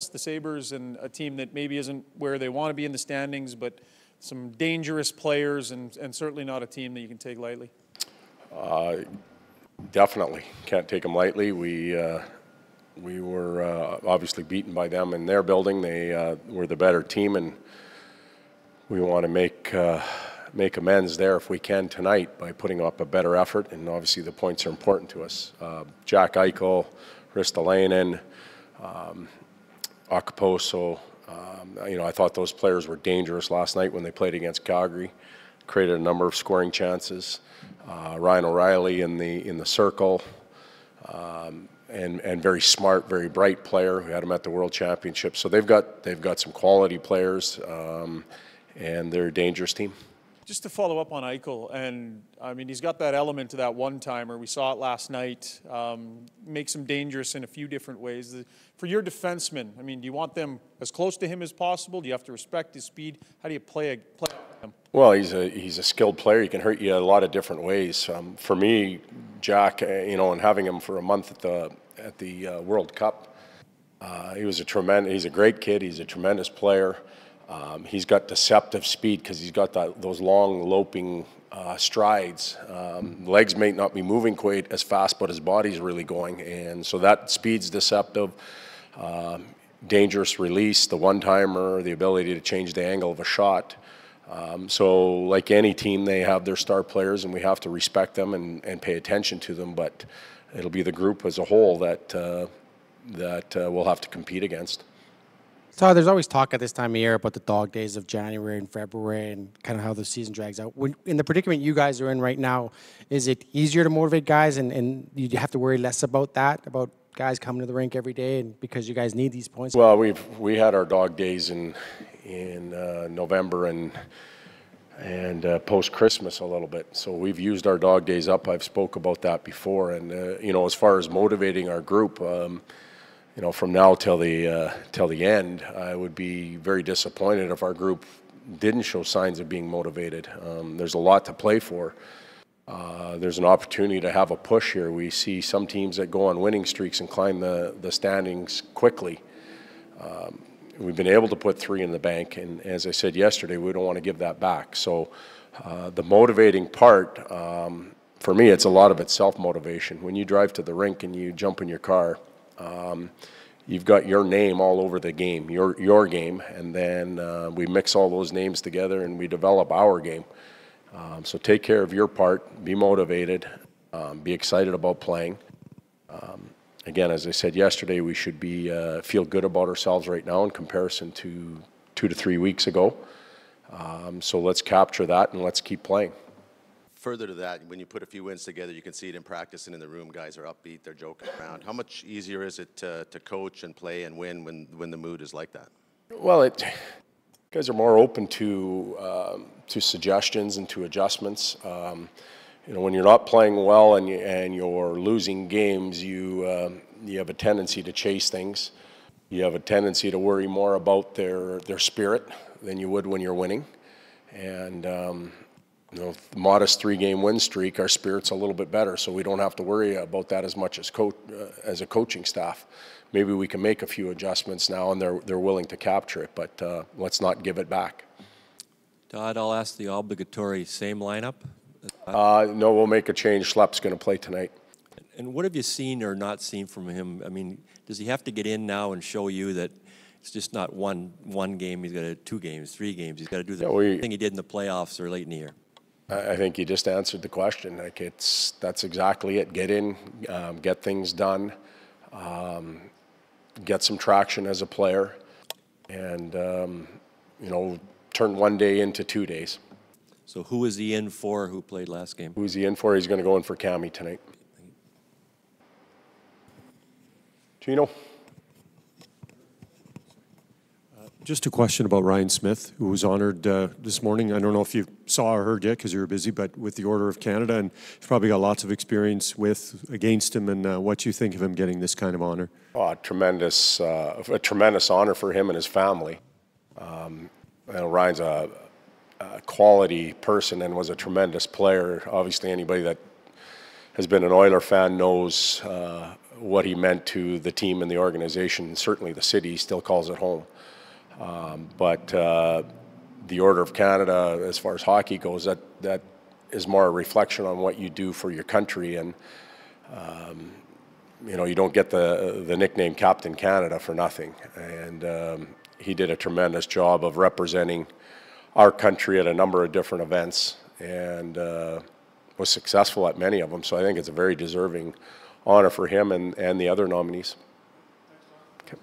The Sabres and a team that maybe isn't where they want to be in the standings, but some dangerous players and certainly not a team that you can take lightly. Definitely can't take them lightly. We were obviously beaten by them in their building. They were the better team, and we want to make amends there if we can tonight by putting up a better effort. And obviously the points are important to us. Jack Eichel, Ristolainen, Okposo, I thought those players were dangerous last night when they played against Calgary. Created a number of scoring chances. Ryan O'Reilly in the circle, and very smart, very bright player. We had him at the World Championship. So they've got some quality players, and they're a dangerous team. Just to follow up on Eichel, and I mean, he's got that element to that one-timer. We saw it last night. Makes him dangerous in a few different ways. For your defensemen, I mean, do you want them as close to him as possible? Do you have to respect his speed? How do you play him? Well, he's a skilled player. He can hurt you a lot of different ways. For me, Jack, and having him for a month at the World Cup, he's a great kid. He's a tremendous player. He's got deceptive speed because he's got those long loping strides. Legs may not be moving quite as fast, but his body's really going, and so that speed's deceptive. Dangerous release, the one-timer, the ability to change the angle of a shot. So like any team, they have their star players, and we have to respect them and pay attention to them, but it'll be the group as a whole that we'll have to compete against. Todd, there's always talk at this time of year about the dog days of January and February and kind of how the season drags out. In the predicament you guys are in right now, is it easier to motivate guys and you have to worry less about that, about guys coming to the rink every day and because you guys need these points? Well, we had our dog days in November and post-Christmas a little bit. So we've used our dog days up. I've spoke about that before. And, as far as motivating our group, from now till the end, I would be very disappointed if our group didn't show signs of being motivated. There's a lot to play for. There's an opportunity to have a push here. We see some teams that go on winning streaks and climb the standings quickly. We've been able to put 3 in the bank, and as I said yesterday, we don't want to give that back. So the motivating part, for me, it's a lot of it's self-motivation. When you drive to the rink and you jump in your car, you've got your name all over the game, your game, and then we mix all those names together and we develop our game. So take care of your part, be motivated, be excited about playing. Again, as I said yesterday, we should feel good about ourselves right now in comparison to 2 to 3 weeks ago. So let's capture that and let's keep playing. Further to that, when you put a few wins together, you can see it in practice and in the room. Guys are upbeat, they're joking around. How much easier is it to coach and play and win when the mood is like that? Well, guys are more open to suggestions and to adjustments. When you're not playing well and you're losing games, you have a tendency to chase things. You have a tendency to worry more about their spirit than you would when you're winning. And the modest 3-game win streak, our spirit's a little bit better, so we don't have to worry about that as much as a coaching staff. Maybe we can make a few adjustments now, and they're willing to capture it, but let's not give it back. Todd, I'll ask the obligatory same lineup. No, we'll make a change. Schlepp's going to play tonight. And what have you seen or not seen from him? I mean, does he have to get in now and show you that it's just not one game? He's got to 2 games, 3 games. He's got to do the thing he did in the playoffs or late in the year. I think you just answered the question. That's exactly it. Get in, get things done, get some traction as a player, and turn 1 day into 2 days. So who is he in for? Who played last game? Who's he in for? He's going to go in for Cami tonight. Gino? Just a question about Ryan Smyth, who was honored this morning. I don't know if you saw or heard yet because you were busy, but with the Order of Canada, and you've probably got lots of experience against him, and what you think of him getting this kind of honor. Oh, a tremendous honor for him and his family. Ryan's a quality person and was a tremendous player. Obviously, anybody that has been an Oiler fan knows what he meant to the team and the organization, certainly the city. He still calls it home. But the Order of Canada, as far as hockey goes, that is more a reflection on what you do for your country. And you know, you don't get the nickname Captain Canada for nothing. And he did a tremendous job of representing our country at a number of different events, and was successful at many of them. So I think it's a very deserving honor for him and the other nominees. Okay.